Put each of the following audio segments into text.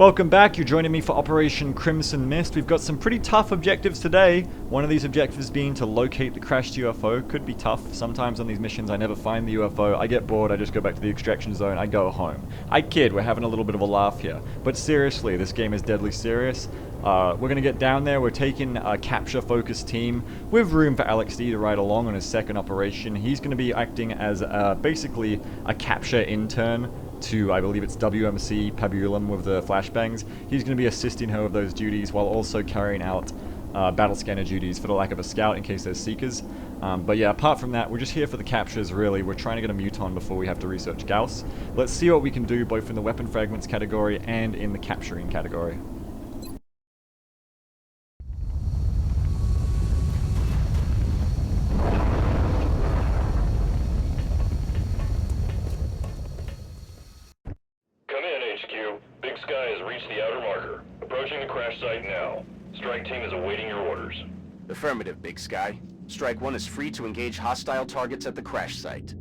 Welcome back, you're joining me for Operation Crimson Mist. We've got some pretty tough objectives today. One of these objectives being to locate the crashed UFO. Could be tough. Sometimes on these missions I never find the UFO, I get bored, I just go back to the extraction zone, I go home. I kid, we're having a little bit of a laugh here. But seriously, this game is deadly serious. We're going to get down there, we're taking a capture-focused team with room for Alex D to ride along on his second operation. He's going to be acting as basically a capture intern to, I believe it's WMC Pabulum with the flashbangs. He's going to be assisting her with those duties while also carrying out battle scanner duties for the lack of a scout in case there's seekers. But yeah, apart from that, we're just here for the captures really. We're trying to get a muton before we have to research Gauss. Let's see what we can do both in the weapon fragments category and in the capturing category. Affirmative, Big Sky. Strike 1 is free to engage hostile targets at the crash site.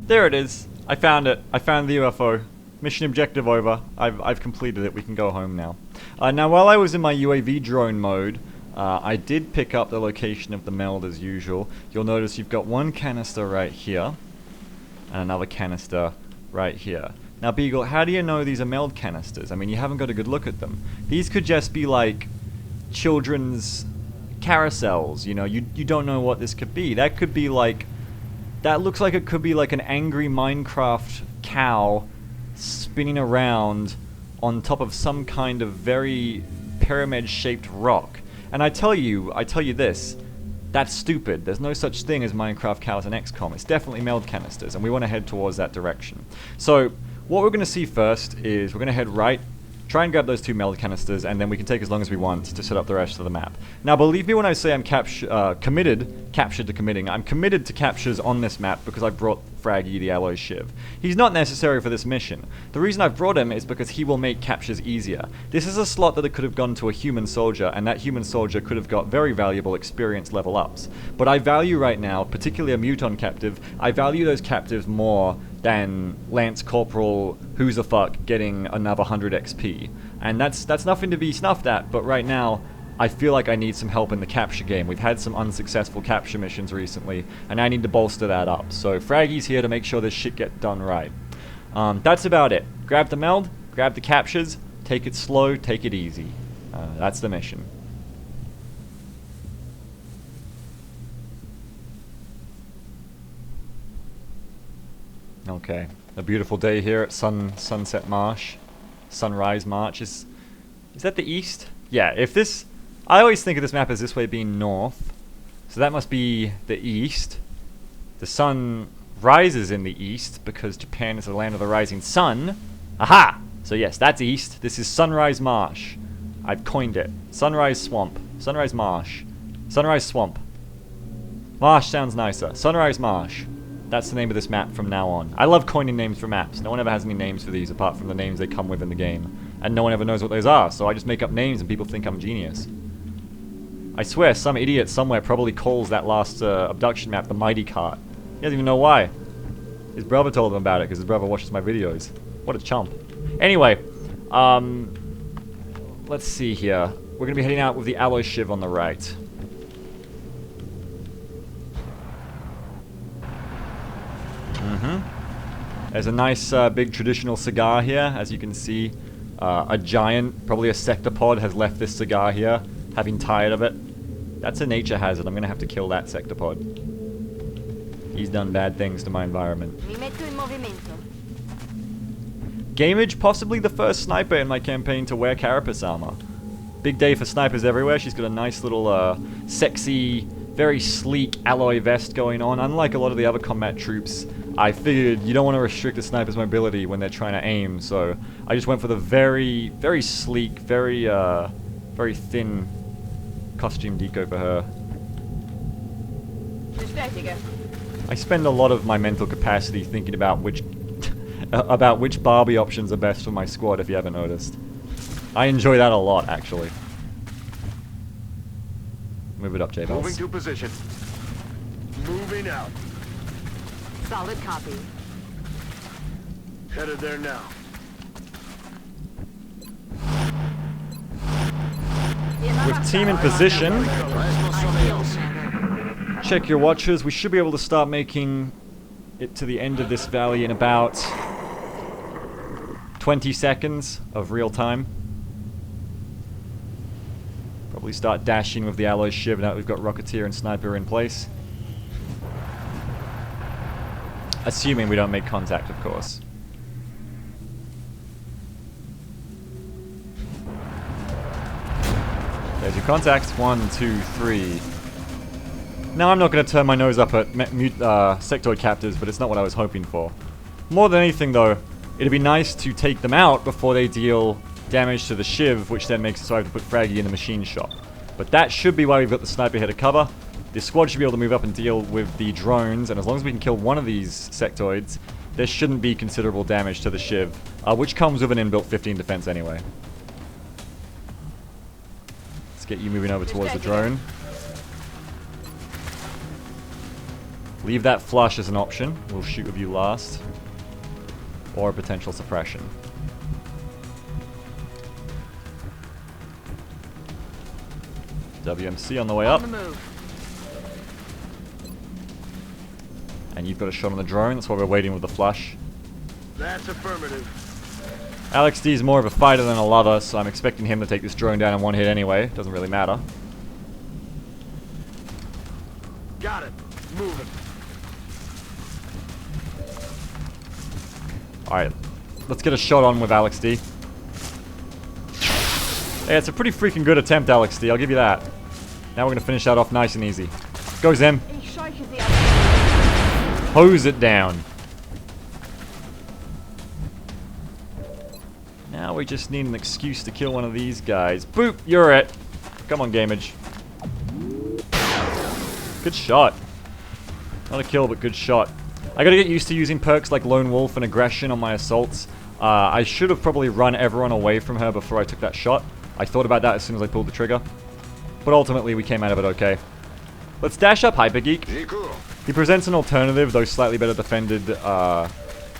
There it is. I found it. I found the UFO. Mission objective over. I've completed it. We can go home now. Now, while I was in my UAV drone mode, I did pick up the location of the meld as usual. You'll notice you've got one canister right here, and another canister right here. Now, Beagle, how do you know these are meld canisters? I mean, you haven't got a good look at them. These could just be like children's carousels, you know, you don't know what this could be. That could be like, that looks like it could be like an angry Minecraft cow spinning around on top of some kind of very pyramid-shaped rock. And I tell you this, that's stupid. There's no such thing as Minecraft cows in XCOM. It's definitely meld canisters, and we want to head towards that direction. So, what we're going to see first is we're going to head right, try and grab those two meld canisters, and then we can take as long as we want to set up the rest of the map. Now, believe me when I say I'm committed to captures on this map because I brought Fraggy the alloy shiv. He's not necessary for this mission. The reason I've brought him is because he will make captures easier. This is a slot that it could have gone to a human soldier, and that human soldier could have got very valuable experience level ups. But I value right now, particularly a muton captive, I value those captives more than Lance Corporal who's a fuck getting another 100 XP. And that's nothing to be snuffed at, but right now I feel like I need some help in the capture game. We've had some unsuccessful capture missions recently, and I need to bolster that up. So Fraggy's here to make sure this shit gets done right. That's about it. Grab the meld, grab the captures, take it slow, take it easy. That's the mission. Okay, a beautiful day here at Sunset Marsh. Sunrise March. Is that the east? Yeah, if this... I always think of this map as this way being north. So that must be the east. The sun rises in the east because Japan is the land of the rising sun. Aha! So yes, that's east. This is Sunrise Marsh. I've coined it. Sunrise Swamp. Sunrise Marsh. Sunrise Swamp. Marsh sounds nicer. Sunrise Marsh. That's the name of this map from now on. I love coining names for maps. No one ever has any names for these apart from the names they come with in the game. And no one ever knows what those are, so I just make up names and people think I'm genius. I swear, some idiot somewhere probably calls that last abduction map the Mighty Cart. He doesn't even know why. His brother told him about it because his brother watches my videos. What a chump. Anyway, let's see here. We're going to be heading out with the alloy shiv on the right. There's a nice big traditional cigar here, as you can see. A giant, probably a sectopod, has left this cigar here, having tired of it. That's a nature hazard. I'm gonna have to kill that sectopod. He's done bad things to my environment. Gamage, possibly the first sniper in my campaign to wear carapace armor. Big day for snipers everywhere. She's got a nice little sexy, very sleek alloy vest going on. Unlike a lot of the other combat troops, I figured you don't want to restrict a sniper's mobility when they're trying to aim, so I just went for the very, very sleek, very thin costume deco for her. I spend a lot of my mental capacity thinking about which Barbie options are best for my squad, if you haven't noticed. I enjoy that a lot, actually. Move it up, J-Bells. Moving to position. Moving out. Solid copy. Headed there now. With team in position, check your watches. We should be able to start making it to the end of this valley in about 20 seconds of real time. Probably start dashing with the alloy shiv now that we've got Rocketeer and Sniper in place. Assuming we don't make contact, of course. There's your contacts. 1, 2, 3. Now I'm not going to turn my nose up at sectoid captives, but it's not what I was hoping for. More than anything though, it'd be nice to take them out before they deal damage to the shiv, which then makes it so I have to put Fraggy in the machine shop. But that should be why we've got the sniper here to cover. This squad should be able to move up and deal with the drones, and as long as we can kill one of these sectoids, there shouldn't be considerable damage to the shiv, which comes with an inbuilt 15 defense anyway. Let's get you moving over towards the drone. Leave that flush as an option. We'll shoot with you last. Or a potential suppression. WMC on the way up. On the move. And you've got a shot on the drone, that's why we're waiting with the flush. That's affirmative. Alex D is more of a fighter than a lover, so I'm expecting him to take this drone down in one hit anyway. Doesn't really matter. Got it. Moving. Alright, let's get a shot on with Alex D. Hey, it's a pretty freaking good attempt, Alex D, I'll give you that. Now we're going to finish that off nice and easy. Goes in. Hose it down. Now we just need an excuse to kill one of these guys. Boop, you're it. Come on, Gamage. Good shot. Not a kill, but good shot. I gotta get used to using perks like Lone Wolf and Aggression on my assaults. I should have probably run everyone away from her before I took that shot. I thought about that as soon as I pulled the trigger. But ultimately, we came out of it okay. Let's dash up Hypergeek. He presents an alternative, though slightly better defended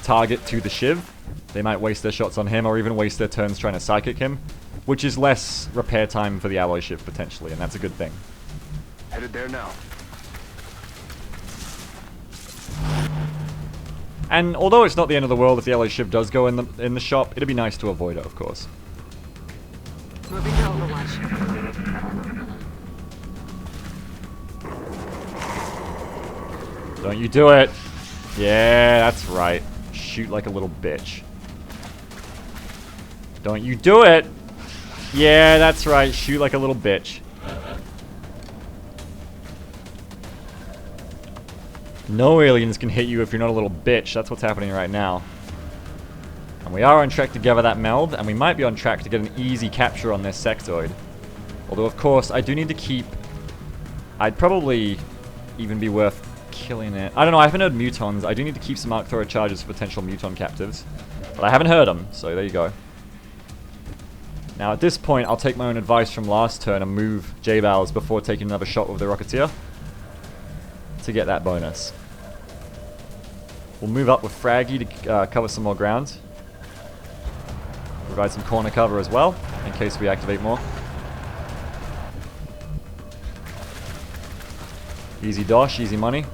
target to the Shiv. They might waste their shots on him, or even waste their turns trying to psychic him, which is less repair time for the alloy Shiv, potentially, and that's a good thing. Headed there now. And although it's not the end of the world if the alloy Shiv does go in the shop, it'd be nice to avoid it, of course. Moving to Overwatch. Don't you do it. Yeah, that's right. Shoot like a little bitch. Don't you do it. Yeah, that's right. Shoot like a little bitch. No aliens can hit you if you're not a little bitch. That's what's happening right now. And we are on track to gather that meld, and we might be on track to get an easy capture on this sectoid. Although, of course, I do need to keep... I'd probably even be worth killing it. I don't know, I haven't heard mutons. I do need to keep some arc thrower charges for potential muton captives. But I haven't heard them, so there you go. Now, at this point, I'll take my own advice from last turn and move J-Bowers before taking another shot with the Rocketeer to get that bonus. We'll move up with Fraggy to cover some more ground. Provide some corner cover as well, in case we activate more. Easy dosh, easy money.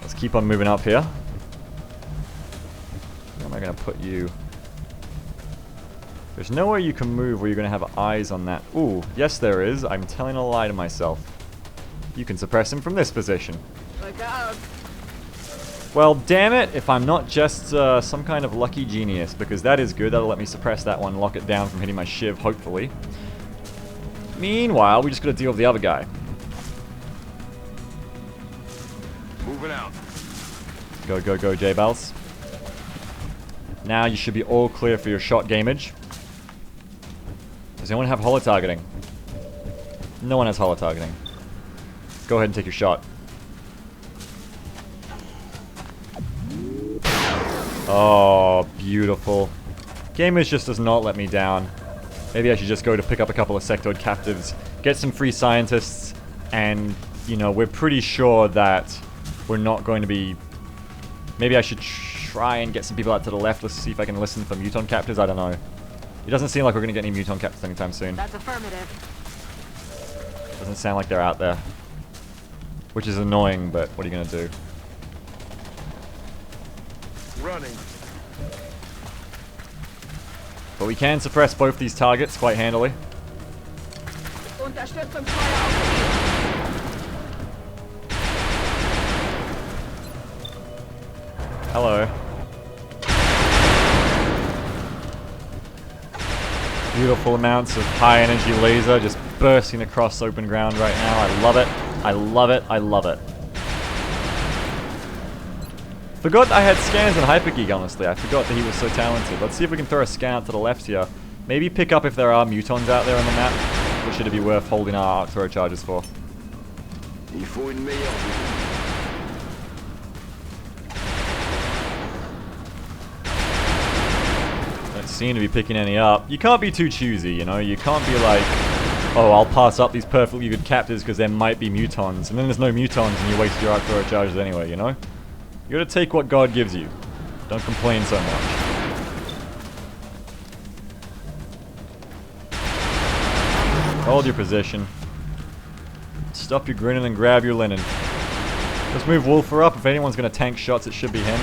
Let's keep on moving up here. Where am I going to put you? There's nowhere you can move where you're going to have eyes on that. Ooh, yes there is. I'm telling a lie to myself. You can suppress him from this position. Look out. Well, damn it, if I'm not just some kind of lucky genius, because that is good. That'll let me suppress that one, lock it down from hitting my Shiv, hopefully. Meanwhile, we just gotta deal with the other guy. Moving out. Go, go, go, J-Bals. Now you should be all clear for your shot gamage. Does anyone have holo targeting? No one has holo targeting. Go ahead and take your shot. Oh, beautiful. Gamers just does not let me down. Maybe I should just go to pick up a couple of sectoid captives, get some free scientists, and, you know, we're pretty sure that we're not going to be... Maybe I should try and get some people out to the left. Let's see if I can listen for muton captors. I don't know. It doesn't seem like we're going to get any muton captors anytime soon. That's affirmative. Doesn't sound like they're out there. Which is annoying, but what are you going to do? Running. But we can suppress both these targets quite handily. Unterstützung Feuer auf Ziel. Hello. Beautiful amounts of high energy laser just bursting across open ground right now. I love it. I love it. I love it. Forgot I had scans on Hypergeek, honestly. I forgot that he was so talented. Let's see if we can throw a scan out to the left here. Maybe pick up if there are mutons out there on the map, which should be worth holding our arc throw charges for. Il faut une meilleure vue. Don't seem to be picking any up. You can't be too choosy, you know? You can't be like, oh, I'll pass up these perfectly good captors because there might be mutons, and then there's no mutons and you waste your arc throw charges anyway, you know? You gotta take what God gives you. Don't complain so much. Hold your position. Stop your grinning and grab your linen. Let's move Wolfer up. If anyone's gonna tank shots, it should be him.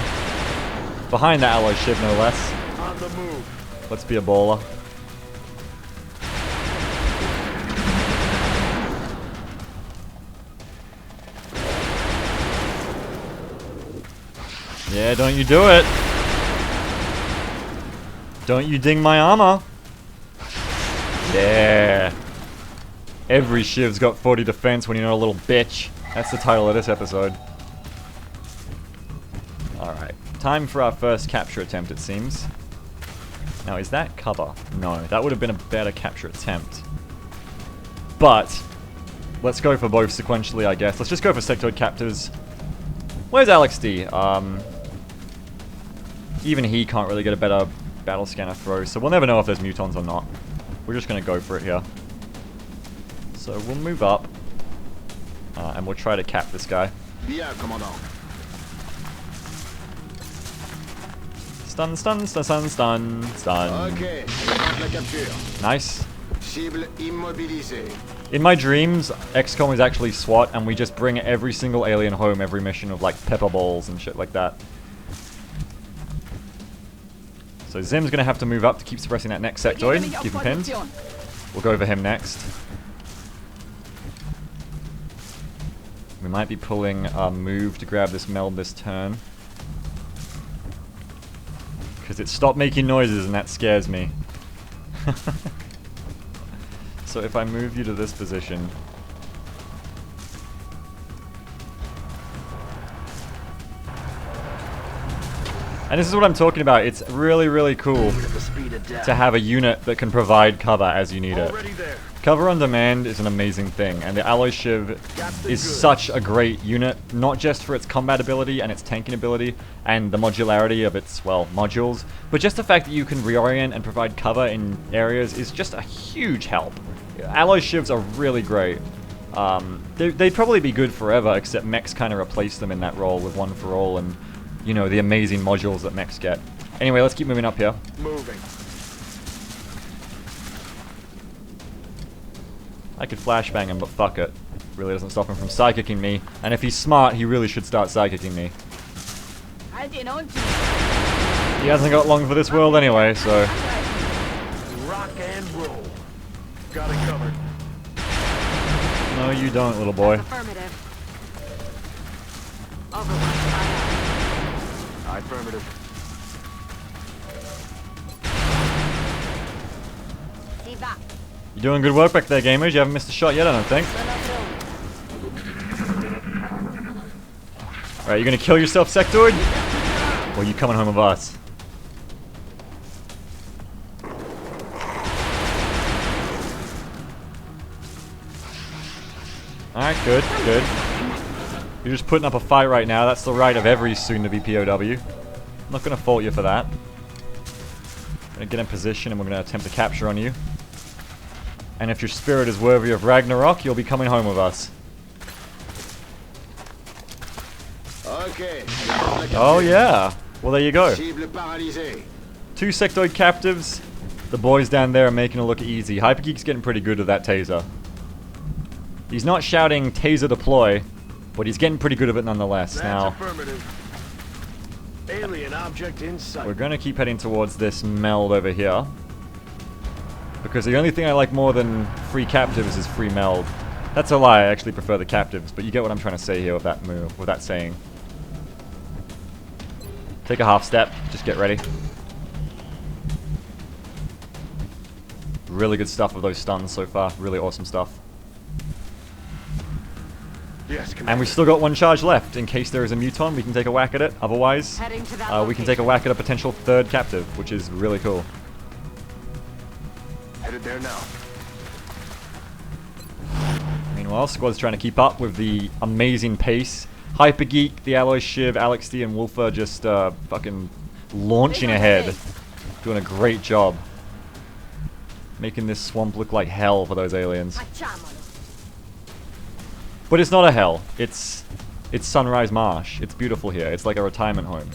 Behind the alloy shiv, no less. On the move. Let's be a baller. Yeah, don't you do it. Don't you ding my armor. Yeah. Every shiv's got 40 defense when you're not a little bitch. That's the title of this episode. Alright. Time for our first capture attempt, it seems. Now, is that cover? No. That would have been a better capture attempt. But, let's go for both sequentially, I guess. Let's just go for sectoid captors. Where's Alex D? Even he can't really get a better battle scanner throw, so we'll never know if there's mutons or not. We're just going to go for it here. So we'll move up, and we'll try to cap this guy. Bien, commandant. Stun, stun, stun, stun, stun, stun. Ok, j'attends la capture. Nice. Cible immobilisée. In my dreams, XCOM is actually SWAT, and we just bring every single alien home every mission with like pepper balls and shit like that. So Zim's gonna have to move up to keep suppressing that next sectoid. Keep him pinned. We'll go for him next. We might be pulling our move to grab this meld this turn. Because it stopped making noises and that scares me. So if I move you to this position... And this is what I'm talking about. It's really, really cool to have a unit that can provide cover as you need it. Already there. Cover on demand is an amazing thing, and the Alloy Shiv is such a great unit, not just for its combat ability and its tanking ability and the modularity of its, well, modules, but just the fact that you can reorient and provide cover in areas is just a huge help. Alloy Shivs are really great. They'd probably be good forever, except mechs kind of replace them in that role with One for All and, you know, the amazing modules that mechs get. Anyway, let's keep moving up here. Moving. I could flashbang him, but fuck it. Really doesn't stop him from psychicking me. And if he's smart, he really should start psychicking me. He hasn't got long for this world anyway, so... Rock and roll. Got it covered. No, you don't, little boy. Affirmative. Overwatch. Affirmative. You're doing good work back there, gamers. You haven't missed a shot yet, I don't think. Alright, you gonna kill yourself, Sectoid? Or are you coming home with us? Alright, good, good. You're just putting up a fight right now. That's the right of every soon-to-be POW. I'm not gonna fault you for that. I'm gonna get in position and we're gonna attempt to capture on you. And if your spirit is worthy of Ragnarok, you'll be coming home with us. Okay. Oh yeah! Well, there you go. Cible paralysée. 2 sectoid captives. The boys down there are making it look easy. Hypergeek's getting pretty good at that taser. He's not shouting taser deploy, but he's getting pretty good at it nonetheless. That's Now, affirmative. Alien object in sight. we're going to keep heading towards this meld over here. Because the only thing I like more than free captives is free meld. That's a lie, I actually prefer the captives, but you get what I'm trying to say here with that move, with that saying. Take a half step, just get ready. Really good stuff with those stuns so far, really awesome stuff. Yes, Commander. And we've still got 1 charge left, in case there is a muton, we can take a whack at it, otherwise Heading to that we can take a whack at a potential 3rd captive, which is really cool. Headed there now. Meanwhile, squad's trying to keep up with the amazing pace. Hypergeek, the Alloy Shiv, Alex D, and Wolf are just fucking launching ahead. Doing a great job. Making this swamp look like hell for those aliens. But it's not a hell. It's Sunrise Marsh. It's beautiful here. It's like a retirement home.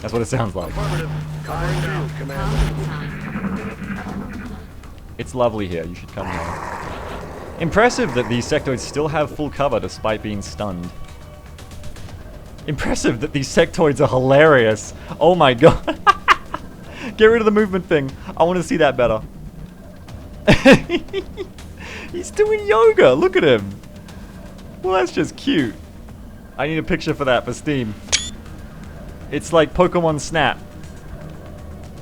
That's what it sounds like. Affirmative. Covering field, Commander. It's lovely here. You should come here. Impressive that these sectoids still have full cover despite being stunned. Impressive that these sectoids are hilarious. Oh my god. Get rid of the movement thing. I want to see that better. He's doing yoga. Look at him. Well, that's just cute. I need a picture for that for Steam. It's like Pokemon Snap.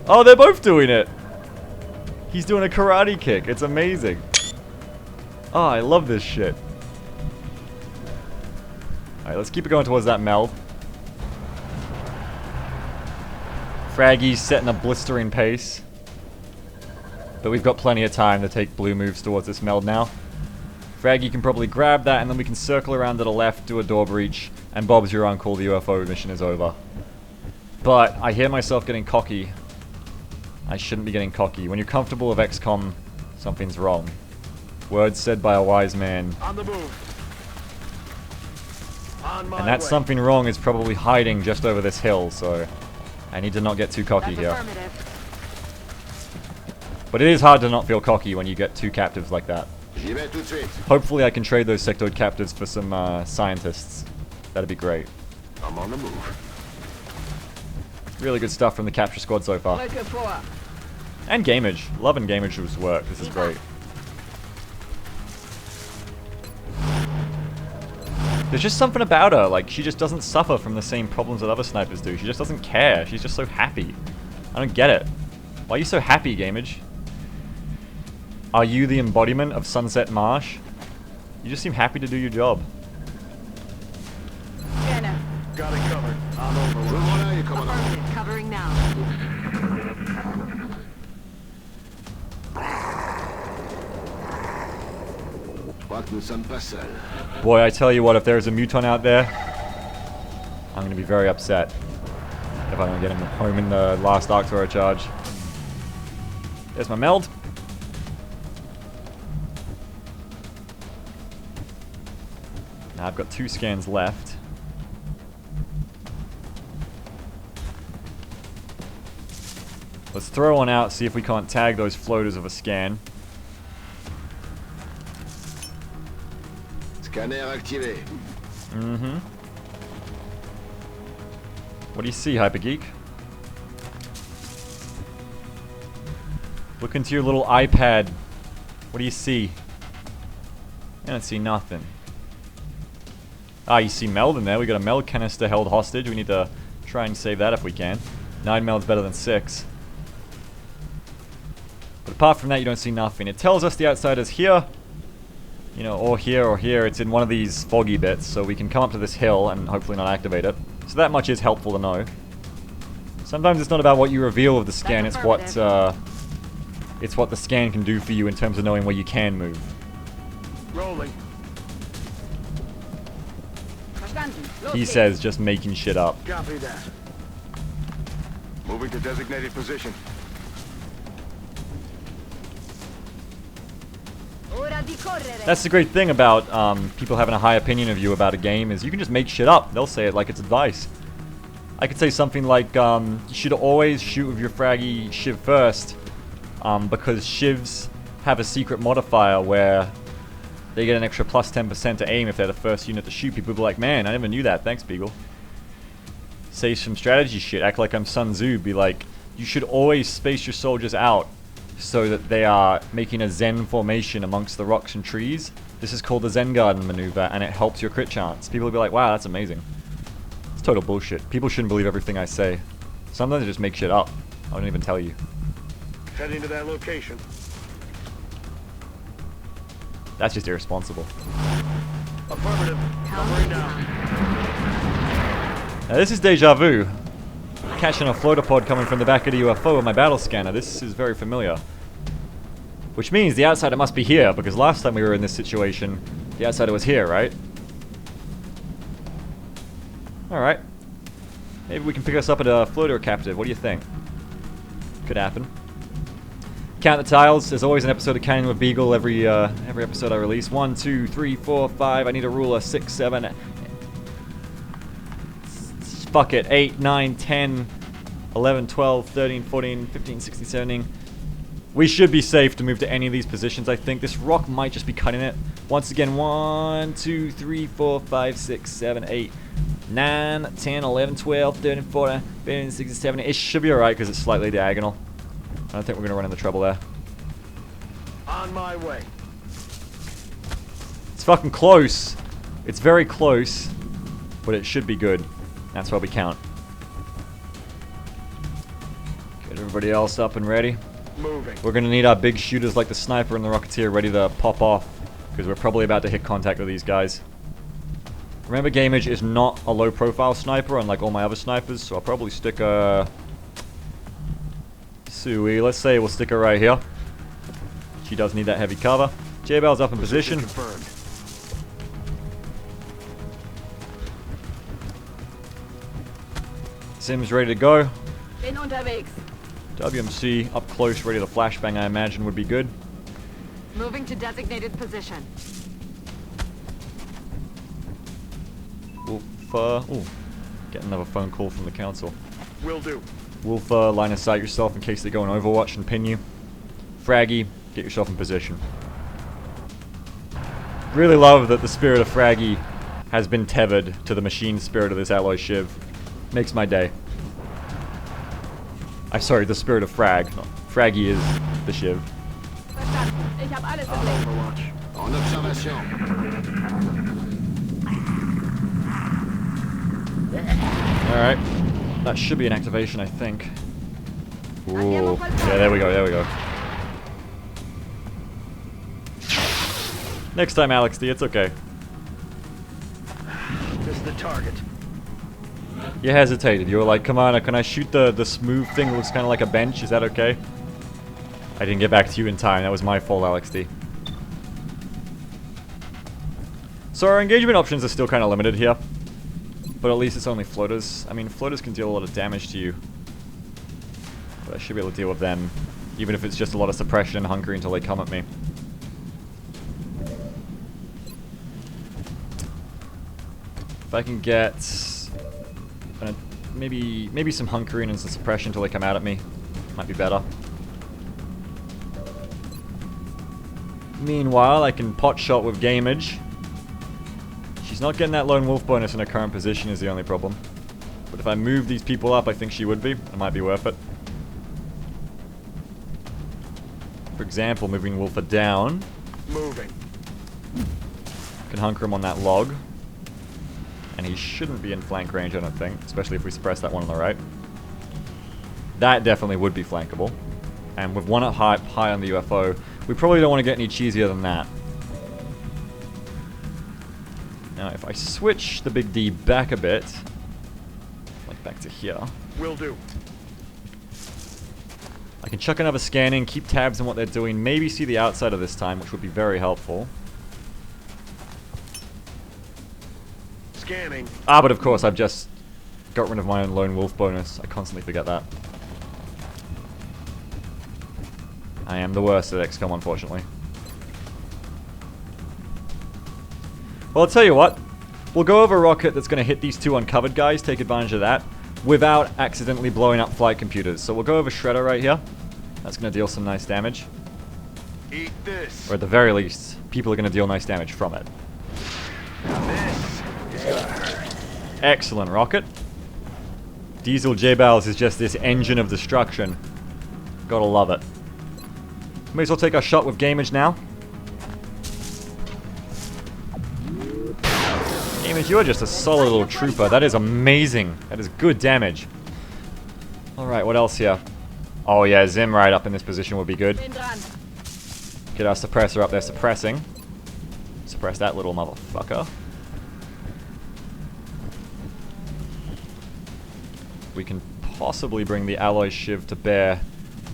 Oh, they're both doing it. He's doing a karate kick. It's amazing. Oh, I love this shit. Alright, let's keep it going towards that meld. Fraggy's setting a blistering pace. But we've got plenty of time to take blue moves towards this meld now. Fraggy can probably grab that, and then we can circle around to the left, do a door breach, and Bob's your uncle, the UFO mission is over. But I hear myself getting cocky. I shouldn't be getting cocky. When you're comfortable with XCOM, something's wrong. Words said by a wise man. On the move. On my And that way. something wrong is probably hiding just over this hill, so I need to not get too cocky here. But it is hard to not feel cocky when you get 2 captives like that. J'y vais tout de suite. Hopefully I can trade those sectoid captives for some scientists. That'd be great. I'm on the move. Really good stuff from the capture squad so far. And Gamage. Loving Gamage's work. This is great. There's just something about her, like she just doesn't suffer from the same problems that other snipers do. She just doesn't care. She's just so happy. I don't get it. Why are you so happy, Gamage? Are you the embodiment of Sunset Marsh? You just seem happy to do your job. Got it covered. I'm over. Voilà, you coming on. Covering now. Crois que nous sommes pas seuls. Boy, I tell you what, if there's a muton out there, I'm gonna be very upset if I don't get him home in the last Arcturo charge. There's my meld. Now I've got 2 scans left. Let's throw one out, see if we can't tag those floaters of a scan. Scanner activé. Mm-hmm. What do you see, Hypergeek? Look into your little iPad. What do you see? I don't see nothing. Ah, you see meld in there. We got a meld canister held hostage. We need to try and save that if we can. 9 meld's better than 6. But apart from that, you don't see nothing. It tells us the outside is here. You know, or here or here. It's in one of these foggy bits, so we can come up to this hill and hopefully not activate it. So that much is helpful to know. Sometimes it's not about what you reveal with the scan, it's what the scan can do for you in terms of knowing where you can move. Rolling. He says just making shit up. Copy that. Moving to designated position. That's the great thing about people having a high opinion of you about a game is you can just make shit up. They'll say it like it's advice. I could say something like, you should always shoot with your fraggy shiv first, because shivs have a secret modifier where they get an extra plus 10% to aim if they're the first unit to shoot. People will be like, man, I never knew that. Thanks, Beagle. Say some strategy shit. Act like I'm Sun Tzu. Be like, you should always space your soldiers out so that they are making a Zen formation amongst the rocks and trees. This is called the Zen Garden maneuver, and it helps your crit chance. People will be like, wow, that's amazing. It's total bullshit. People shouldn't believe everything I say. Sometimes I just make shit up. I don't even tell you. Heading to that location. That's just irresponsible. Affirmative. Covering down. Now this is deja vu. Catching a floater pod coming from the back of the UFO with my battle scanner. This is very familiar. Which means the outsider must be here, because last time we were in this situation, the outsider was here, right? Alright. Maybe we can pick us up at a floater captive. What do you think? Could happen. Count the tiles. There's always an episode of Counting with Beagle every episode I release. 1, 2, 3, 4, 5. I need a ruler. 6, 7. Fuck it. 8, 9, 10, 11, 12, 13, 14, 15, 16, 17. We should be safe to move to any of these positions, I think. This rock might just be cutting it. Once again, 1, 2, 3, 4, 5, 6, 7, 8, 9, 10, 11, 12, 13, 14, 15, 16, 17. It should be alright because it's slightly diagonal. I don't think we're going to run into trouble there. On my way. It's fucking close. It's very close, but it should be good. That's why we count. Get everybody else up and ready. Moving. We're going to need our big shooters like the sniper and the rocketeer ready to pop off, because we're probably about to hit contact with these guys. Remember, Gameage is not a low-profile sniper, unlike all my other snipers, so I'll probably stick a... Sui. Let's say we'll stick her right here. She does need that heavy cover. J-Bell's up in position. Confirmed. Sim's ready to go. Bin unterwegs. WMC up close, ready to flashbang, I imagine would be good. Moving to designated position. Wolf, ooh, get another phone call from the council. Will do. Wolf, line of sight yourself in case they go on Overwatch and pin you. Fraggy, get yourself in position. Really love that the spirit of Fraggy has been tethered to the machine spirit of this alloy shiv. Makes my day. I'm sorry, the spirit of Frag. No, Fraggy is the shiv. Verstanden. Ich hab alles im Blick. Overwatch. En observation. Alright. That should be an activation, I think. Ooh. Yeah, there we go, there we go. Next time, Alex D, it's okay. This is the target. You hesitated. You were like, come on, can I shoot the smooth thing that looks kind of like a bench? Is that okay? I didn't get back to you in time. That was my fault, Alex D. So our engagement options are still kind of limited here. But at least it's only floaters. I mean, floaters can deal a lot of damage to you. But I should be able to deal with them. Even if it's just a lot of suppression and hunkering until they come at me. If I can get... maybe some hunkering and some suppression until they come out at me. Might be better. Meanwhile, I can pot shot with Gameage. She's not getting that lone wolf bonus in her current position is the only problem. But if I move these people up, I think she would be. It might be worth it. For example, moving Wolfer down. Moving. Can hunker him on that log. And he shouldn't be in flank range, I don't think. Especially if we suppress that one on the right. That definitely would be flankable. And with one up high on the UFO, we probably don't want to get any cheesier than that. Now, if I switch the big D back a bit, like back to here, Will do. I can chuck another scan in, keep tabs on what they're doing, maybe see the outsider this time, which would be very helpful. Scanning. Ah, but of course, I've just got rid of my own lone wolf bonus. I constantly forget that. I am the worst at XCOM, unfortunately. Well, I'll tell you what. We'll go over a rocket that's going to hit these two uncovered guys, take advantage of that. without accidentally blowing up flight computers. So we'll go over Shredder right here. That's going to deal some nice damage. Eat this. Or at the very least, people are going to deal nice damage from it. This is gonna hurt. Excellent rocket. Diesel J-Bowls is just this engine of destruction. Gotta love it. May as well take our shot with Gamage now. Gamage, you are just a solid little trooper. That is amazing. That is good damage. Alright, what else here? Oh yeah, Zim right up in this position would be good. Bin dran. Get our suppressor up there suppressing. Suppress that little motherfucker. We can possibly bring the alloy shiv to bear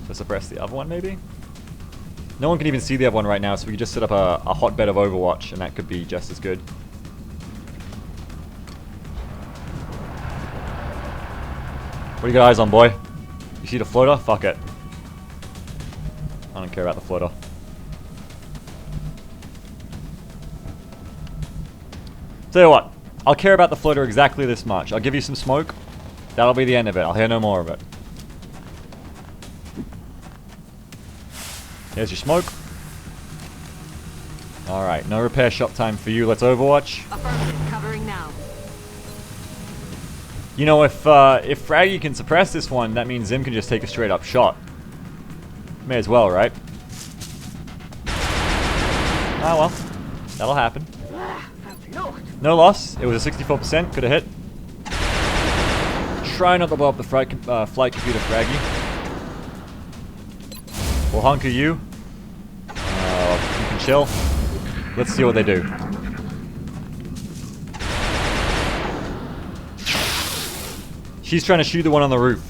to suppress the other one, maybe? No one can even see the other one right now, so we can just set up a hotbed of Overwatch, and that could be just as good. What do you got eyes on, boy? You see the floater? Fuck it. I don't care about the floater. Tell you what, I'll care about the floater exactly this much. I'll give you some smoke. That'll be the end of it. I'll hear no more of it. Here's your smoke. Alright, no repair shop time for you. Let's Overwatch. Affirmative. Covering now. You know, if Fraggy can suppress this one, that means Zim can just take a straight up shot. May as well, right? Ah well, that'll happen. No loss. It was a 64%. Could have hit. Try not to blow up the flight computer, Fraggy. We'll hunker you. You can chill. Let's see what they do. She's trying to shoot the one on the roof.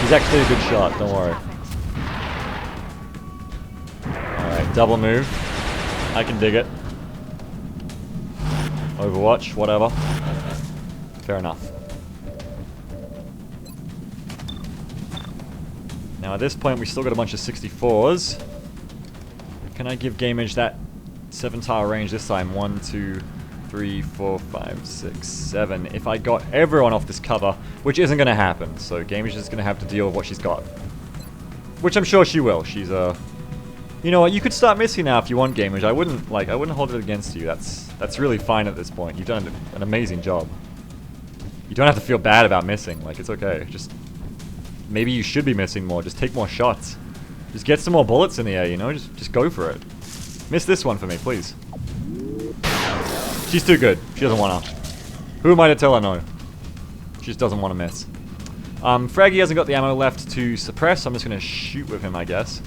She's actually a good shot, don't worry. Alright, double move. I can dig it. Overwatch, whatever. Fair enough. Now at this point we still got a bunch of 64s. Can I give Gamage that 7-tile range this time? 1, 2, 3, 4, 5, 6, 7. If I got everyone off this cover, which isn't going to happen, so Gamage is going to have to deal with what she's got. Which I'm sure she will. She's you know what? You could start missing now if you want, Gamage. I wouldn't hold it against you. That's really fine at this point. You've done an amazing job. You don't have to feel bad about missing. Like, it's okay. Just maybe you should be missing more. Just take more shots. Just get some more bullets in the air, you know? Just go for it. Miss this one for me, please. She's too good. She doesn't want to. Who am I to tell her no? She just doesn't want to miss. Fraggy hasn't got the ammo left to suppress, so I'm just going to shoot with him, I guess.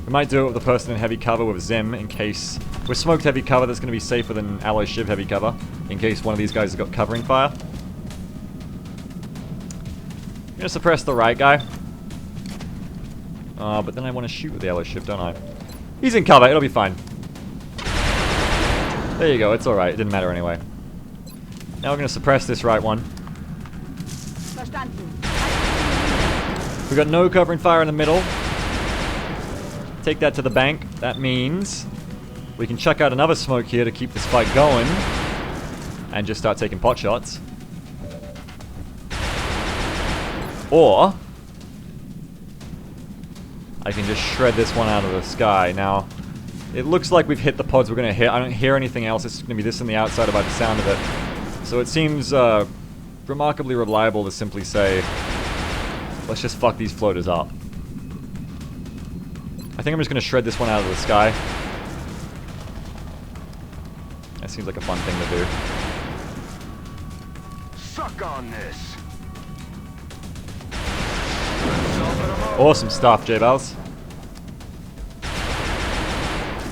We might do it with the person in heavy cover with Zim, in case... With smoked heavy cover, that's going to be safer than alloy shiv heavy cover, in case one of these guys has got covering fire. I'm going to suppress the right guy. But then I want to shoot with the alloy shiv, don't I? He's in cover, it'll be fine. There you go, it's alright, it didn't matter anyway. Now we're going to suppress this right one. We've got no covering fire in the middle. Take that to the bank. That means we can chuck out another smoke here to keep this fight going. And just start taking pot shots. Or I can just shred this one out of the sky. Now, it looks like we've hit the pods we're going to hit. I don't hear anything else. It's going to be this on the outside by the sound of it. So it seems remarkably reliable to simply say, let's just fuck these floaters up. I think I'm just going to shred this one out of the sky. That seems like a fun thing to do. Suck on this. Awesome stuff, J-Bells.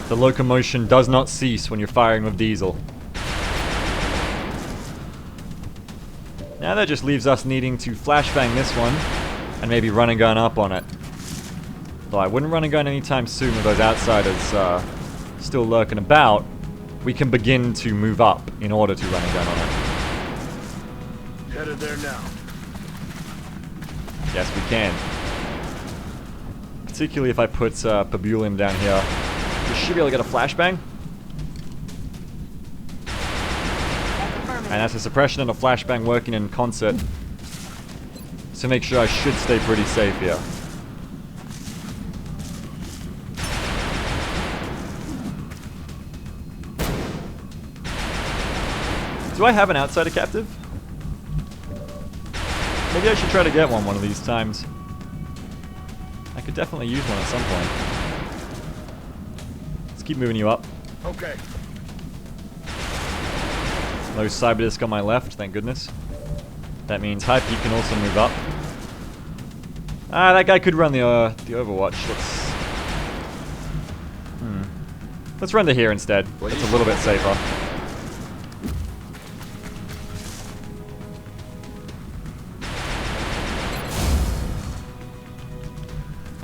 The locomotion does not cease when you're firing with diesel. Now that just leaves us needing to flashbang this one and maybe run and gun up on it. Though I wouldn't run and gun anytime soon with those outsiders still lurking about. We can begin to move up in order to run and gun on it. Headed there now. Yes, we can. Particularly if I put Pabulim down here. We should be able to get a flashbang. And that's a suppression and a flashbang working in concert to make sure I should stay pretty safe here. Do I have an outsider captive? Maybe I should try to get one of these times. I could definitely use one at some point. Let's keep moving you up. Okay. No cyber disc on my left, thank goodness. That means Hyper can also move up. Ah, that guy could run the Overwatch. Let's run to here instead. It's a little bit safer.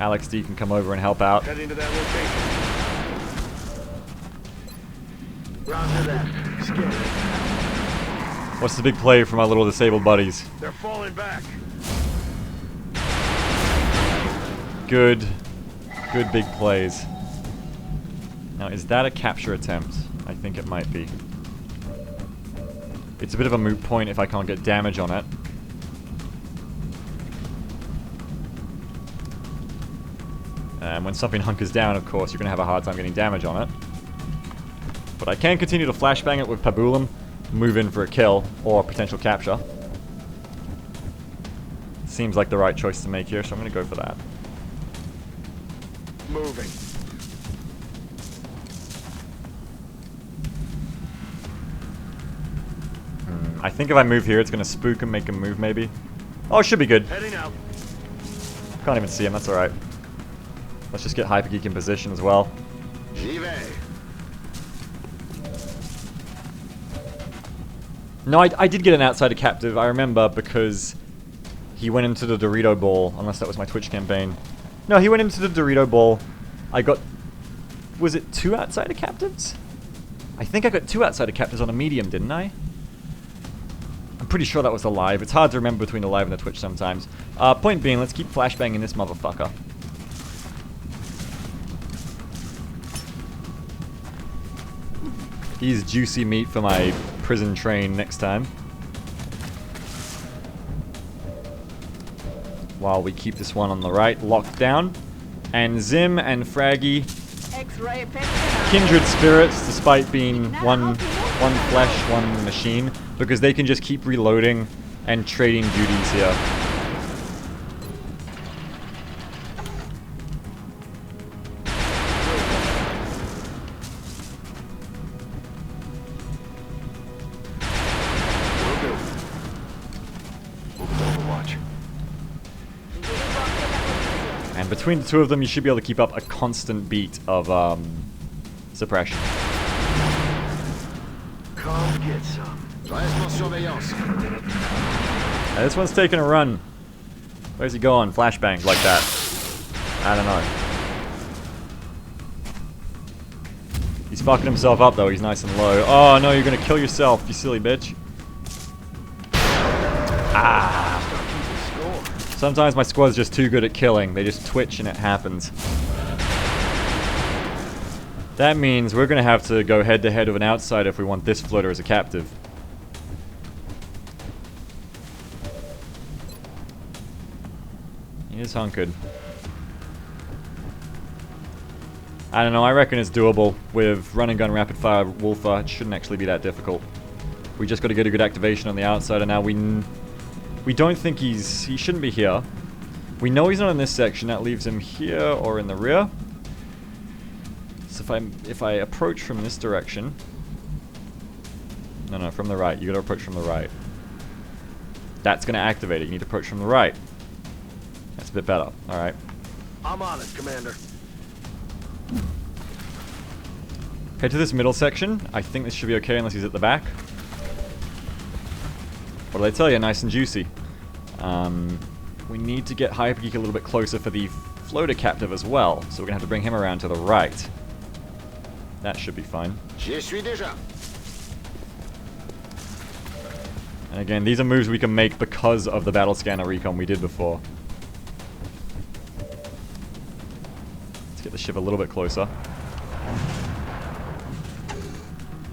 Alex D can come over and help out. Heading to that location. Roger that. Scan. What's the big play for my little disabled buddies? They're falling back. Good big plays. Now, is that a capture attempt? I think it might be. It's a bit of a moot point if I can't get damage on it. And when something hunkers down, of course, you're going to have a hard time getting damage on it. But I can continue to flashbang it with Pabulum, move in for a kill, or potential capture. Seems like the right choice to make here, so I'm going to go for that. Moving. I think if I move here, it's going to spook and make him move, maybe. Oh, it should be good. Heading out. Can't even see him, that's alright. Let's just get Hypergeek in position as well. J'y vais. No, I did get an outsider captive, I remember, because he went into the Dorito Ball, unless that was my Twitch campaign. No, he went into the Dorito Ball. I got... Was it 2 outsider captives? I think I got 2 outsider captives on a medium, didn't I? I'm pretty sure that was the live. It's hard to remember between the live and the Twitch sometimes. Point being, let's keep flashbanging this motherfucker. He's juicy meat for my prison train next time. While we keep this one on the right locked down. And Zim and Fraggy, X-ray kindred spirits, despite being one flesh, one machine, because they can just keep reloading and trading duties here. And between the two of them, you should be able to keep up a constant beat of suppression. Come get some. Now, this one's taking a run. Where's he going? Flashbang like that. I don't know. He's fucking himself up though. He's nice and low. Oh no, you're gonna kill yourself, you silly bitch. Ah. Sometimes my squad's just too good at killing. They just twitch and it happens. That means we're gonna have to go head to head with an outsider if we want this floater as a captive. He is hunkered. I don't know, I reckon it's doable. With run and gun rapid fire Wolfer, it shouldn't actually be that difficult. We just gotta get a good activation on the outsider now. We don't think he shouldn't be here. We know he's not in this section. That leaves him here or in the rear. So if I approach from this direction, no, from the right. You gotta approach from the right. That's gonna activate it. You need to approach from the right. That's a bit better. All right. I'm on it, Commander. Head to this middle section. I think this should be okay unless he's at the back. What did I tell you? Nice and juicy. We need to get Hypergeek a little bit closer for the floater captive as well. So we're gonna have to bring him around to the right. That should be fine. J'y suis déjà. And again, these are moves we can make because of the battle scanner recon we did before. Let's get the ship a little bit closer.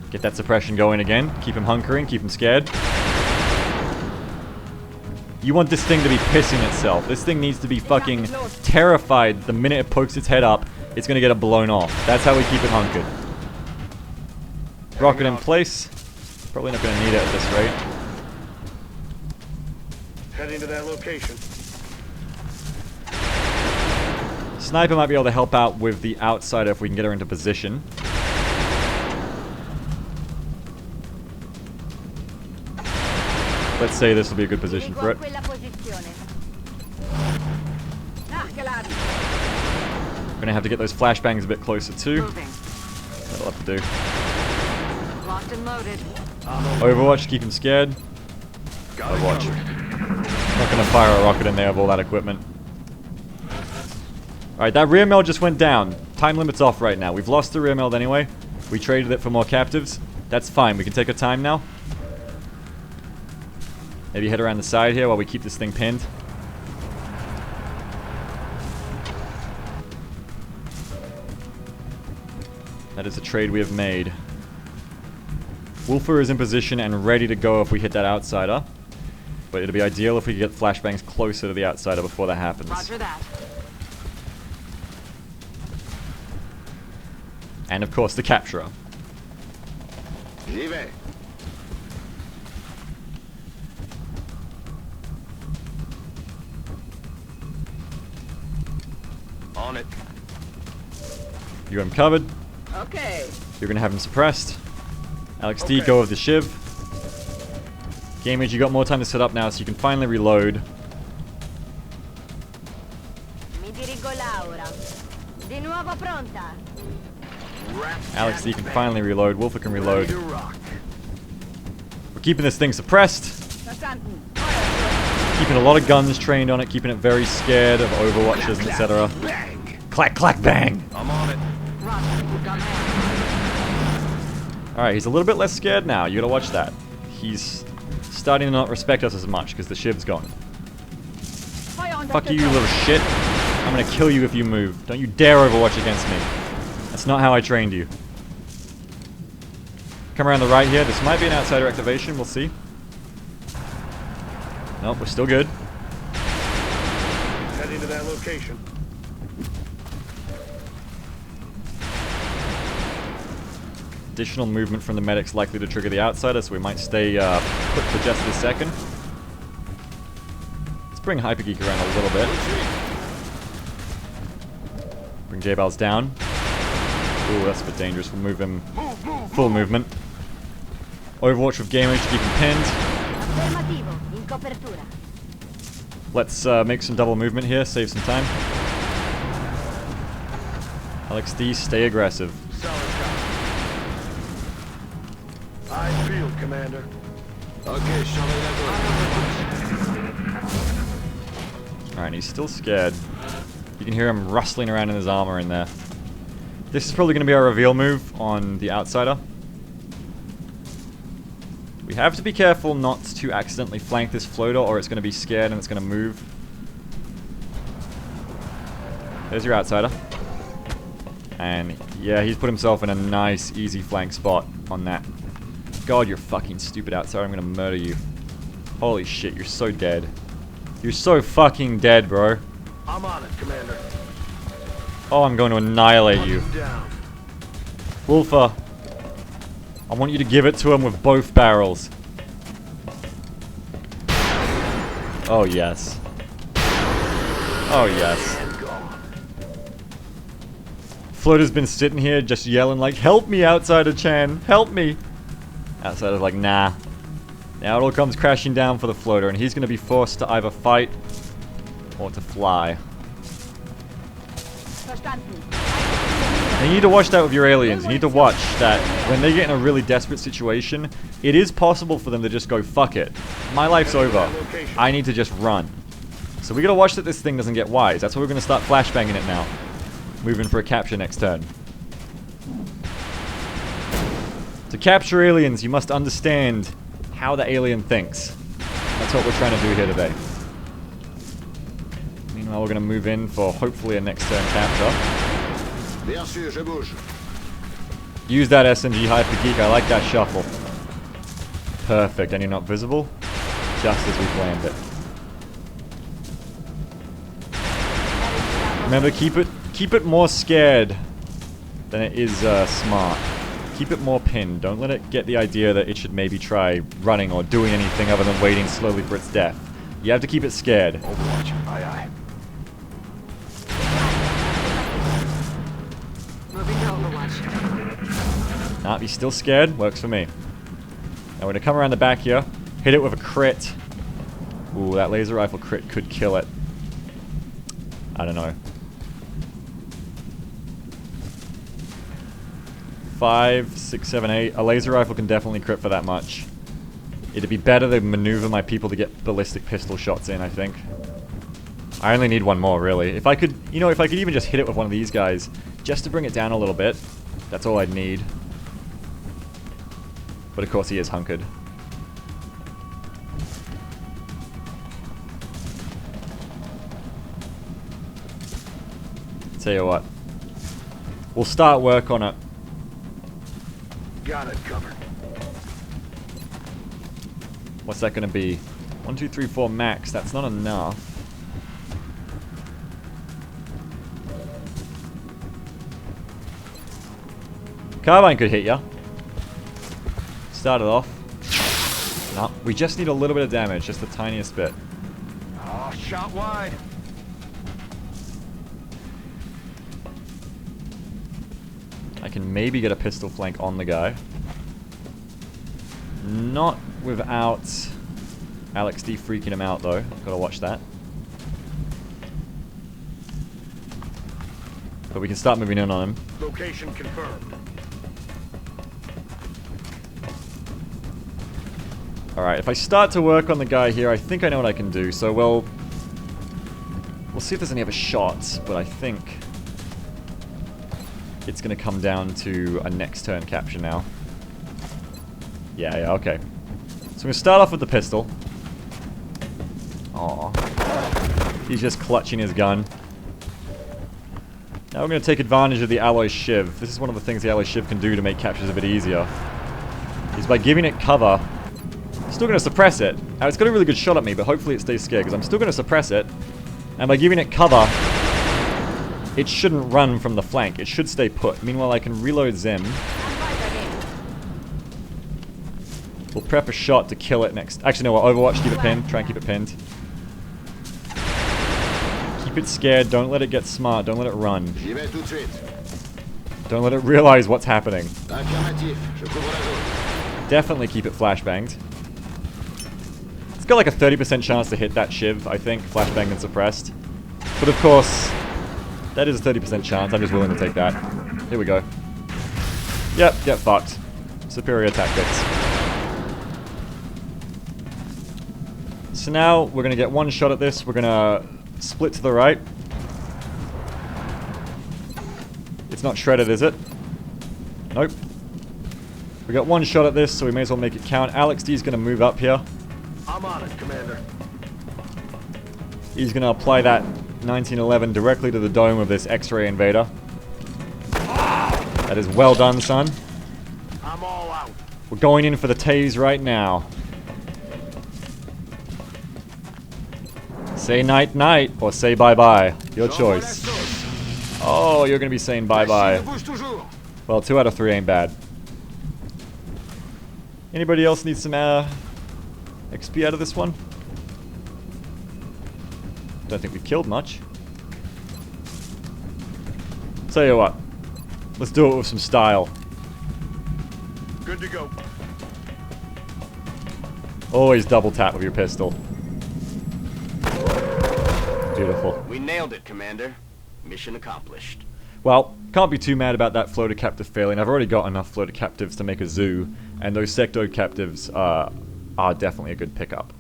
Get that suppression going again. Keep him hunkering, keep him scared. You want this thing to be pissing itself. This thing needs to be fucking terrified the minute it pokes its head up. It's gonna get it blown off. That's how we keep it hunkered. Rocket in place. Probably not gonna need it at this rate. Heading to that location. Sniper might be able to help out with the outsider if we can get her into position. Let's say this will be a good position for it. Gonna have to get those flashbangs a bit closer too. That'll have to do. Locked and loaded. Overwatch, keep him scared. Overwatch. Not gonna fire a rocket in there with all that equipment. Alright, that rear meld just went down. Time limit's off right now. We've lost the rear meld anyway. We traded it for more captives. That's fine. We can take our time now. Maybe head around the side here while we keep this thing pinned. That is a trade we have made. Wolfer is in position and ready to go if we hit that outsider. But it'd be ideal if we could get flashbangs closer to the outsider before that happens. Roger that. And of course the capturer. J'y vais. On it. You have him covered. Okay. You're gonna have him suppressed. Alex D, Okay. go with the shiv. Gamage, you got more time to set up now so you can finally reload. Mi dirigo Laura. Di nuovo pronta. Alex D can finally reload. Wolfer can reload. Ready to rock. We're keeping this thing suppressed. Verstanden. Keeping a lot of guns trained on it. Keeping it very scared of overwatches, etc. Bang. Clack, clack, bang! I'm on it. Roger. Gun hand. Alright, he's a little bit less scared now. You gotta watch that. He's starting to not respect us as much because the shiv's gone. Feuer unter Fuck you, you little shit. I'm gonna kill you if you move. Don't you dare overwatch against me. That's not how I trained you. Come around the right here. This might be an outsider activation. We'll see. Nope, we're still good. Heading to that location. Additional movement from the medic's likely to trigger the outsider, so we might stay put for just this second. Let's bring Hypergeek around a little bit. Bring J-Balls down. Ooh, that's a bit dangerous. We'll move him full movement. Overwatch with Gamage to keep him pinned. Affermativo. In copertura. Let's make some double movement here, save some time. Alex D, stay aggressive. Solid copy. Eyes peeled, Commander. Okay, show me that. Alright, he's still scared. You can hear him rustling around in his armor in there. This is probably going to be our reveal move on the outsider. We have to be careful not to accidentally flank this floater or it's going to be scared and it's going to move. There's your outsider. And yeah, he's put himself in a nice, easy flank spot on that. God, you're fucking stupid outsider. I'm going to murder you. Holy shit, you're so dead. You're so fucking dead, bro. I'm on it, Commander. Oh, I'm going to annihilate you. Down. Wolfer, I want you to give it to him with both barrels. Oh, yes. Oh, yes. And gone. Floater's been sitting here just yelling like, help me, Outsider Chan, help me. Outsider's like, nah. Now it all comes crashing down for the floater, and he's going to be forced to either fight or to fly. Verstanden. And you need to watch that with your aliens. You need to watch that when they get in a really desperate situation, it is possible for them to just go, fuck it. My life's over. I need to just run. So we gotta watch that this thing doesn't get wise. That's why we're gonna start flashbanging it now. Moving for a capture next turn. To capture aliens, you must understand how the alien thinks. That's what we're trying to do here today. Meanwhile, we're gonna move in for hopefully a next turn capture. Bien sûr, je bouge. Use that SMG Hyper Geek. I like that shuffle. Perfect. And you're not visible. Just as we planned it. Remember, keep it more scared than it is smart. Keep it more pinned. Don't let it get the idea that it should maybe try running or doing anything other than waiting slowly for its death. You have to keep it scared. Overwatch. Aye, aye. Moving to Overwatch. Nah, he's still scared. Works for me. Now we're gonna come around the back here. Hit it with a crit. Ooh, that laser rifle crit could kill it. I don't know. 5, 6, 7, 8. A laser rifle can definitely crit for that much. It'd be better to maneuver my people to get ballistic pistol shots in, I think. I only need one more, really. If I could, you know, if I could even just hit it with one of these guys, just to bring it down a little bit, that's all I'd need. But of course he is hunkered. Tell you what. We'll start work on it. Got it covered. What's that gonna be? 1, 2, 3, 4 max. That's not enough. Carbine could hit ya. Start it off. No, we just need a little bit of damage, just the tiniest bit. Oh, shot wide. I can maybe get a pistol flank on the guy. Not without Alex D freaking him out though. Gotta watch that. But we can start moving in on him. Location confirmed. Alright, if I start to work on the guy here, I think I know what I can do. So we'll see if there's any other shots, but I think it's gonna come down to a next turn capture now. Yeah, okay. So we're gonna start off with the pistol. Aw. He's just clutching his gun. Now we're gonna take advantage of the alloy shiv. This is one of the things the alloy shiv can do to make captures a bit easier. Is by giving it cover. Still gonna suppress it. Now it's got a really good shot at me, but hopefully it stays scared, because I'm still gonna suppress it. And by giving it cover, it shouldn't run from the flank. It should stay put. Meanwhile, I can reload Zim. We'll prep a shot to kill it next. Actually, no, Overwatch, keep it pinned. Try and keep it pinned. Keep it scared. Don't let it get smart. Don't let it run. Don't let it realize what's happening. Definitely keep it flashbanged. It's got like a 30% chance to hit that shiv, I think, flashbanged and suppressed. But of course, that is a 30% chance. I'm just willing to take that. Here we go. Yep, get fucked. Superior tactics. So now we're going to get one shot at this. We're going to split to the right. It's not shredded, is it? Nope. We got one shot at this, so we may as well make it count. Alex D is going to move up here. I'm on it, Commander. He's going to apply that 1911 directly to the dome of this X-ray invader. That is well done, son. I'm all out. We're going in for the tase right now. Say night-night, or say bye-bye. Your choice. Oh, you're going to be saying bye-bye. Well, 2 out of 3 ain't bad. Anybody else need some XP out of this one? Don't think we've killed much. Tell you what. Let's do it with some style. Good to go. Always double tap with your pistol. Beautiful. We nailed it, Commander. Mission accomplished. Well, can't be too mad about that floater captive failing. I've already got enough floater captives to make a zoo, and those sectoid captives are definitely a good pickup.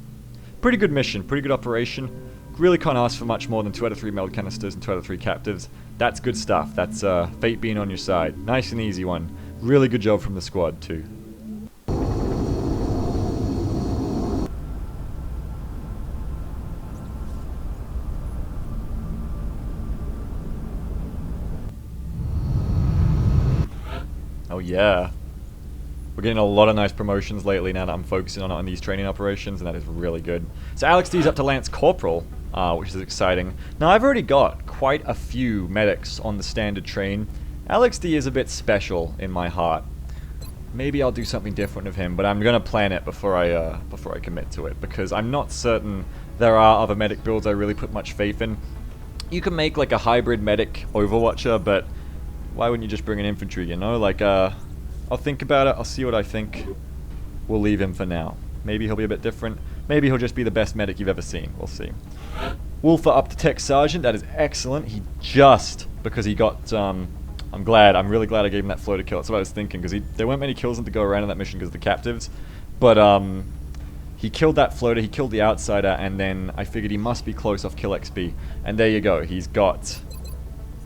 Pretty good mission, pretty good operation. Really can't ask for much more than 2 out of 3 meld canisters and 2 out of 3 captives. That's good stuff. That's fate being on your side. Nice and easy one. Really good job from the squad too. Oh yeah. We're getting a lot of nice promotions lately now that I'm focusing on these training operations, and that is really good. So Alex D's up to Lance Corporal. which is exciting. Now, I've already got quite a few medics on the standard train. Alex D is a bit special in my heart. Maybe I'll do something different of him, but I'm gonna plan it before I commit to it, because I'm not certain there are other medic builds I really put much faith in. You can make like a hybrid medic Overwatcher, but why wouldn't you just bring an infantry, you know? Like, I'll think about it, I'll see what I think. We'll leave him for now. Maybe he'll be a bit different. Maybe he'll just be the best medic you've ever seen. We'll see. Wolfer up to Tech Sergeant, that is excellent. He just, because he got, I'm really glad I gave him that floater kill. That's what I was thinking, because there weren't many kills to go around in that mission because of the captives. But, he killed that floater, he killed the outsider, and then I figured he must be close off kill XP. And there you go, he's got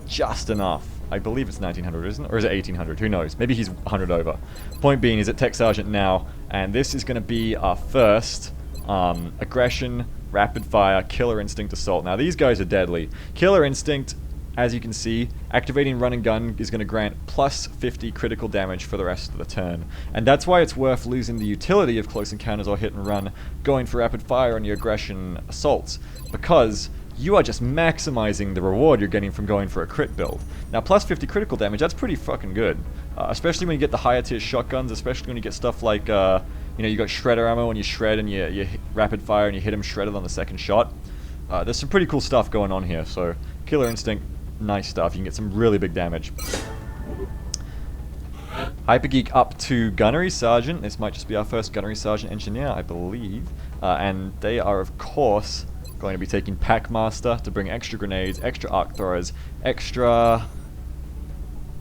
just enough. I believe it's 1900, isn't it? Or is it 1800? Who knows? Maybe he's 100 over. Point being, he's at Tech Sergeant now, and this is going to be our first aggression, rapid fire, killer instinct assault. Now, these guys are deadly. Killer instinct, as you can see, activating run and gun is going to grant plus 50 critical damage for the rest of the turn. And that's why it's worth losing the utility of close encounters or hit and run, going for rapid fire on your aggression assaults, because you are just maximizing the reward you're getting from going for a crit build. Now, plus 50 critical damage, that's pretty fucking good. Especially when you get the higher tier shotguns, especially when you get stuff like, you know, you got shredder ammo and you shred and you hit rapid fire and you hit him shredded on the second shot. There's some pretty cool stuff going on here, so Killer Instinct, nice stuff. You can get some really big damage. Hypergeek up to Gunnery Sergeant. This might just be our first Gunnery Sergeant Engineer, I believe. And they are, of course, going to be taking Packmaster to bring extra grenades, extra arc throwers, extra...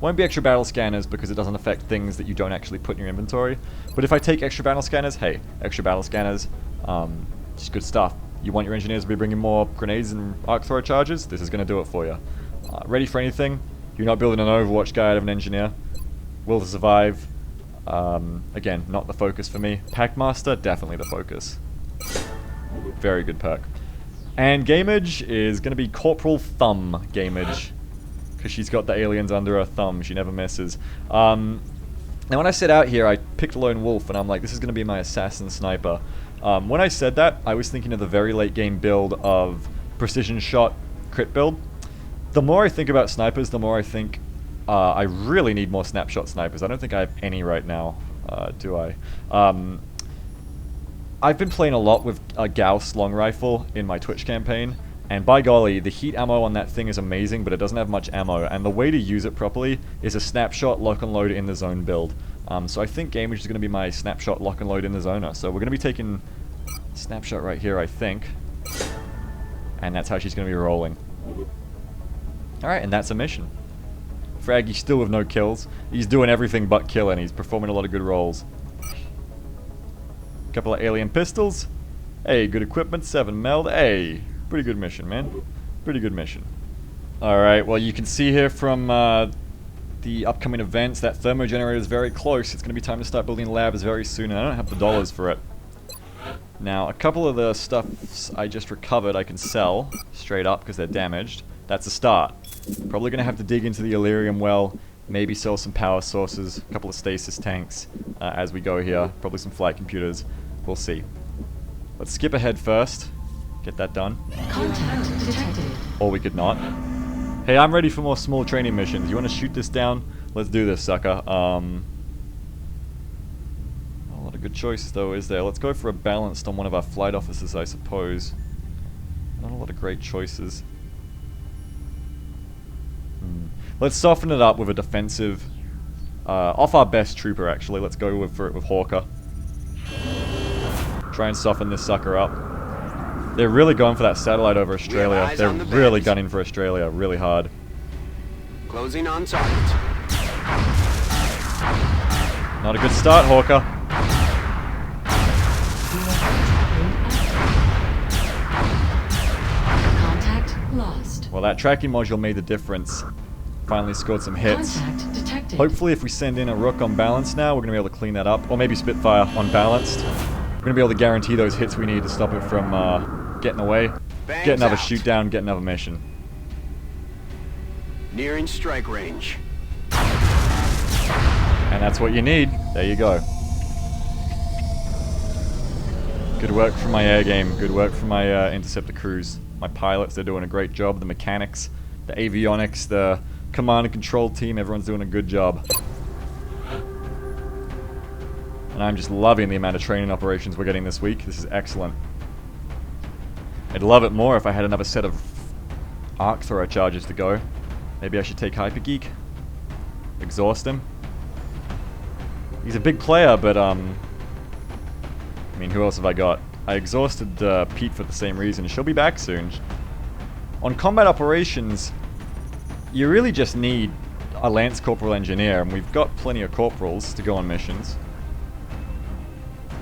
Won't be extra battle scanners because it doesn't affect things that you don't actually put in your inventory. But if I take extra battle scanners, hey, extra battle scanners, just good stuff. You want your engineers to be bringing more grenades and arc thrower charges? This is going to do it for you. Ready for anything? You're not building an Overwatch guy out of an engineer. Will to survive? Again, not the focus for me. Packmaster, definitely the focus. Very good perk. And Gameage is going to be Corporal Thumb Gameage, because she's got the aliens under her thumb. She never misses. Now when I set out here, I picked a lone wolf, and I'm like, this is going to be my assassin sniper. When I said that, I was thinking of the very late game build of precision shot crit build. The more I think about snipers, the more I think I really need more snapshot snipers. I don't think I have any right now, do I? I've been playing a lot with a Gauss long rifle in my Twitch campaign, and by golly, the heat ammo on that thing is amazing, but it doesn't have much ammo, and the way to use it properly is a snapshot lock and load in the zone build. So I think Gameage is going to be my snapshot lock and load in the zoner. So we're going to be taking snapshot right here, I think, and that's how she's going to be rolling. Alright, and that's a mission. Fraggy still with no kills. He's doing everything but killing. He's performing a lot of good rolls. Couple of alien pistols. Hey, good equipment, 7 meld. Hey, pretty good mission, man. Pretty good mission. Alright, well you can see here from the upcoming events that thermo generator is very close. It's going to be time to start building labs very soon, and I don't have the dollars for it. Now, a couple of the stuffs I just recovered I can sell straight up because they're damaged. That's a start. Probably going to have to dig into the Illyrium well, maybe sell some power sources, a couple of stasis tanks as we go here, probably some flight computers. We'll see. Let's skip ahead first, get that done. Contact detected. Or we could not. Hey, I'm ready for more small training missions. You want to shoot this down? Let's do this, sucker. Not a lot of good choices though, is there? Let's go for a balanced on one of our flight officers, I suppose. Not a lot of great choices. Let's soften it up with a defensive, off our best trooper actually. Let's go for it with Hawker. Try and soften this sucker up. They're really going for that satellite over Australia. They're really gunning for Australia really hard. Closing on target. Not a good start, Hawker. Contact lost. Well, that tracking module made the difference. Finally scored some hits. Contact detected. Hopefully if we send in a Rook on balance now, we're going to be able to clean that up. Or maybe Spitfire on balanced. We're going to be able to guarantee those hits we need to stop it from getting away. Bangs Get another out. shoot down, get another mission. Nearing strike range. And that's what you need. There you go. Good work from my air game. Good work from my interceptor crews. my pilots, they're doing a great job. The mechanics, the avionics, the command and control team, everyone's doing a good job. And I'm just loving the amount of training operations we're getting this week. This is excellent. I'd love it more if I had another set of arc thrower charges to go. Maybe I should take Hypergeek. Exhaust him. He's a big player, but I mean, who else have I got? I exhausted Pete for the same reason. She'll be back soon. On combat operations, you really just need a Lance Corporal Engineer, and we've got plenty of Corporals to go on missions.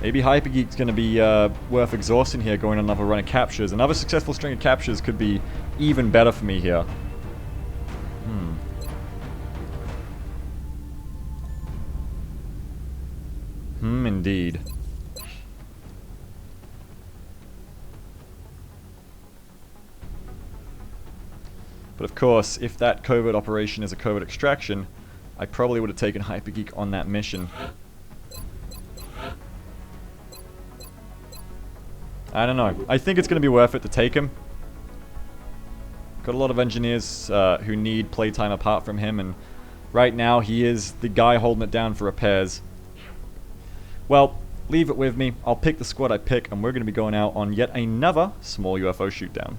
Maybe Hypergeek's going to be worth exhausting here, going on another run of captures. Another successful string of captures could be even better for me here. Indeed. But of course, if that covert operation is a covert extraction, I probably would have taken Hypergeek on that mission. I don't know. I think it's going to be worth it to take him. Got a lot of engineers who need playtime apart from him, and right now he is the guy holding it down for repairs. Well, leave it with me. I'll pick the squad I pick, and we're going to be going out on yet another small UFO shootdown.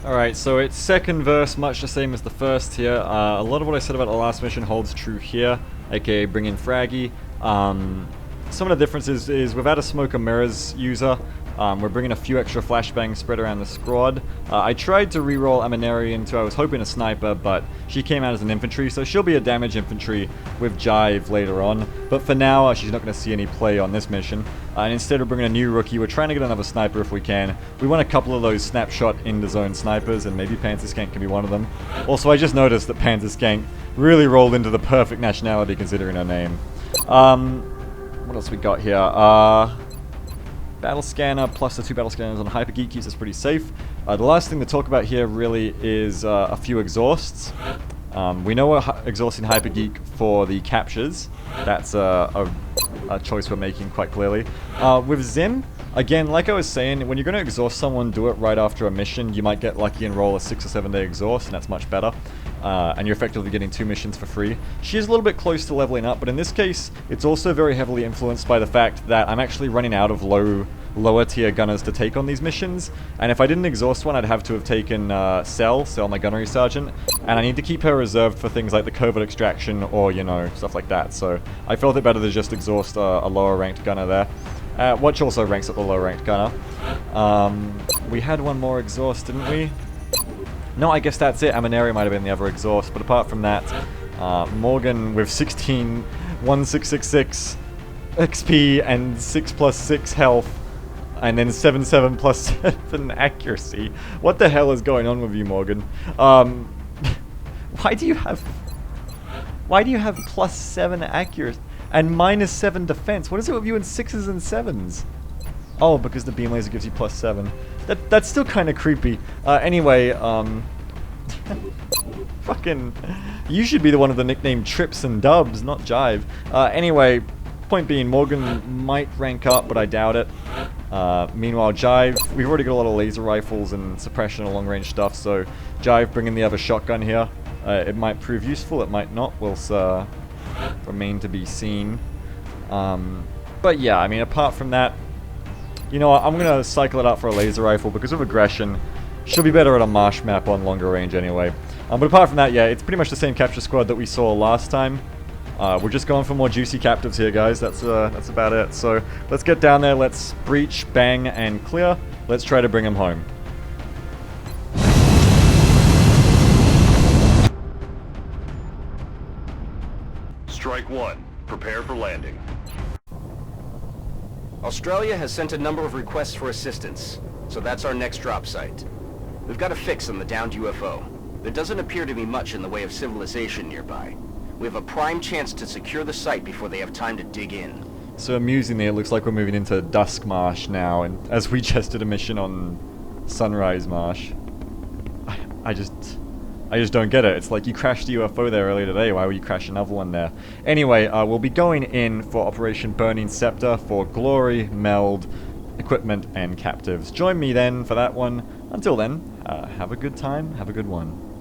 Alright, so its second verse, much the same as the first here. A lot of what I said about the last mission holds true here, aka bring in Fraggy. Some of the differences is we've had a smoke and mirrors user. We're bringing a few extra flashbangs spread around the squad. I tried to reroll Amaneri into I was hoping a sniper, but she came out as an infantry, so she'll be a damage infantry with Jive later on. But for now, she's not going to see any play on this mission. And instead of bringing a new rookie, we're trying to get another sniper if we can. We want a couple of those snapshot in-the-zone snipers, and maybe Panzerskank can be one of them. Also, I just noticed that Panzerskank really rolled into the perfect nationality considering her name. What else we got here? Battle scanner plus the 2 battle scanners on Hypergeek keeps us pretty safe. The last thing to talk about here really is a few exhausts. We know we're exhausting Hypergeek for the captures. That's a choice we're making quite clearly. With Zim, again, like I was saying, when you're going to exhaust someone, do it right after a mission. You might get lucky and roll a 6 or 7 day exhaust, and that's much better. And you're effectively getting 2 missions for free. She is a little bit close to leveling up, but in this case, it's also very heavily influenced by the fact that I'm actually running out of lower tier gunners to take on these missions. And if I didn't exhaust one, I'd have to have taken Cell, my gunnery sergeant. And I need to keep her reserved for things like the covert extraction or, you know, stuff like that. So I felt it better to just exhaust a lower ranked gunner there. Watch also ranks up the lower ranked gunner. We had one more exhaust, didn't we? No, I guess that's it. Amaneri might have been the other exhaust, but apart from that, Morgan with 16,1666 XP and 6+6 health, and then 7+7 accuracy. What the hell is going on with you, Morgan? Why do you have +7 accuracy and -7 defense? What is it with you in 6s and 7s? Oh, because the beam laser gives you +7. That's still kind of creepy. Anyway, fucking, you should be the one of the nickname Trips and Dubs, not Jive. Anyway, point being, Morgan might rank up, but I doubt it. Meanwhile, Jive, we've already got a lot of laser rifles and suppression and long-range stuff, so Jive bringing the other shotgun here. It might prove useful, it might not. Will remain to be seen. But yeah, I mean, apart from that, you know what, I'm going to cycle it out for a laser rifle because of aggression. She'll be better at a marsh map on longer range anyway. But apart from that, yeah, it's pretty much the same capture squad that we saw last time. We're just going for more juicy captives here, guys. That's about it. So let's get down there, let's breach, bang, and clear. Let's try to bring them home. 1, prepare for landing. Australia has sent a number of requests for assistance, so that's our next drop site. We've got a fix on the downed UFO. There doesn't appear to be much in the way of civilization nearby. We have a prime chance to secure the site before they have time to dig in. So amusingly, it looks like we're moving into Dusk Marsh now, and as we just did a mission on Sunrise Marsh. I just don't get it. It's like you crashed a UFO there earlier today, why would you crash another one there? Anyway, we'll be going in for Operation Burning Scepter for Glory, Meld, Equipment, and Captives. Join me then for that one. Until then, have a good time, have a good one.